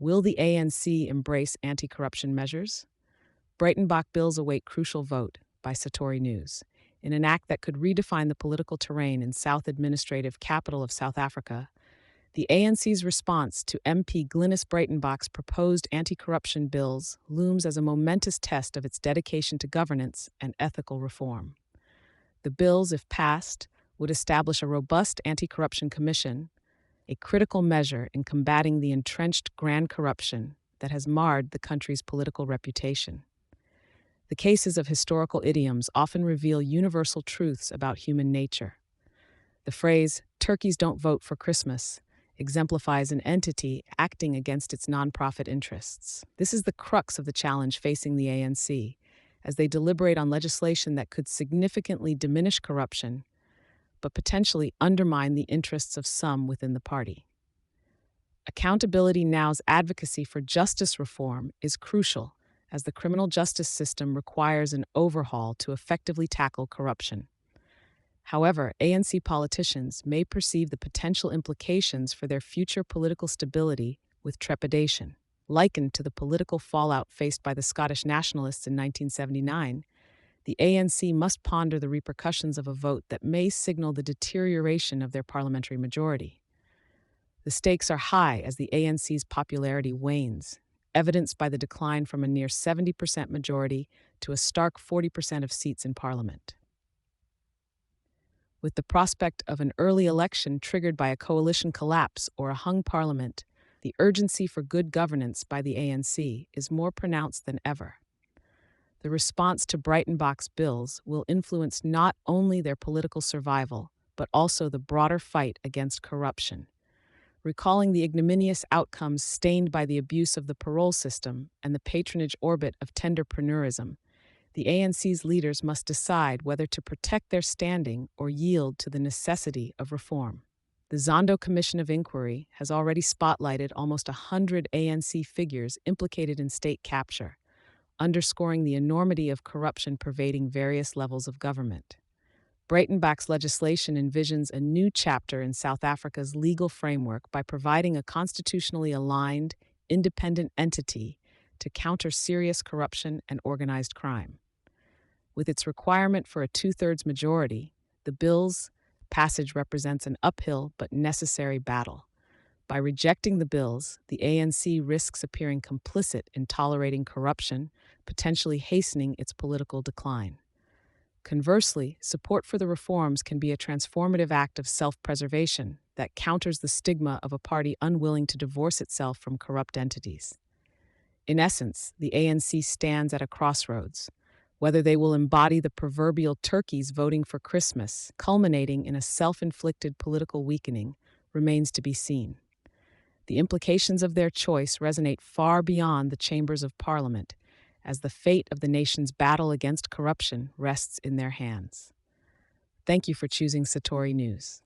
Will the ANC embrace anti-corruption measures? Breytenbach bills await crucial vote by Satori News. In an act that could redefine the political terrain in South Administrative Capital of South Africa, the ANC's response to MP Glynnis Breytenbach's proposed anti-corruption bills looms as a momentous test of its dedication to governance and ethical reform. The bills, if passed, would establish a robust anti-corruption commission, a critical measure in combating the entrenched grand corruption that has marred the country's political reputation. The cases of historical idioms often reveal universal truths about human nature. The phrase, "turkeys don't vote for Christmas," exemplifies an entity acting against its nonprofit interests. This is the crux of the challenge facing the ANC, as they deliberate on legislation that could significantly diminish corruption, but potentially undermine the interests of some within the party. Accountability Now's advocacy for justice reform is crucial, as the criminal justice system requires an overhaul to effectively tackle corruption. However, ANC politicians may perceive the potential implications for their future political stability with trepidation. Likened to the political fallout faced by the Scottish nationalists in 1979, the ANC must ponder the repercussions of a vote that may signal the deterioration of their parliamentary majority. The stakes are high as the ANC's popularity wanes, evidenced by the decline from a near 70% majority to a stark 40% of seats in parliament. With the prospect of an early election triggered by a coalition collapse or a hung parliament, the urgency for good governance by the ANC is more pronounced than ever. The response to Breytenbach's bills will influence not only their political survival, but also the broader fight against corruption. Recalling the ignominious outcomes stained by the abuse of the parole system and the patronage orbit of tenderpreneurism, the ANC's leaders must decide whether to protect their standing or yield to the necessity of reform. The Zondo Commission of Inquiry has already spotlighted almost 100 ANC figures implicated in state capture, underscoring the enormity of corruption pervading various levels of government. Breytenbach's legislation envisions a new chapter in South Africa's legal framework by providing a constitutionally aligned, independent entity to counter serious corruption and organized crime. With its requirement for a two-thirds majority, the bill's passage represents an uphill but necessary battle. By rejecting the bills, the ANC risks appearing complicit in tolerating corruption, potentially hastening its political decline. Conversely, support for the reforms can be a transformative act of self-preservation that counters the stigma of a party unwilling to divorce itself from corrupt entities. In essence, the ANC stands at a crossroads. Whether they will embody the proverbial turkeys voting for Christmas, culminating in a self-inflicted political weakening, remains to be seen. The implications of their choice resonate far beyond the chambers of Parliament, as the fate of the nation's battle against corruption rests in their hands. Thank you for choosing Satori News.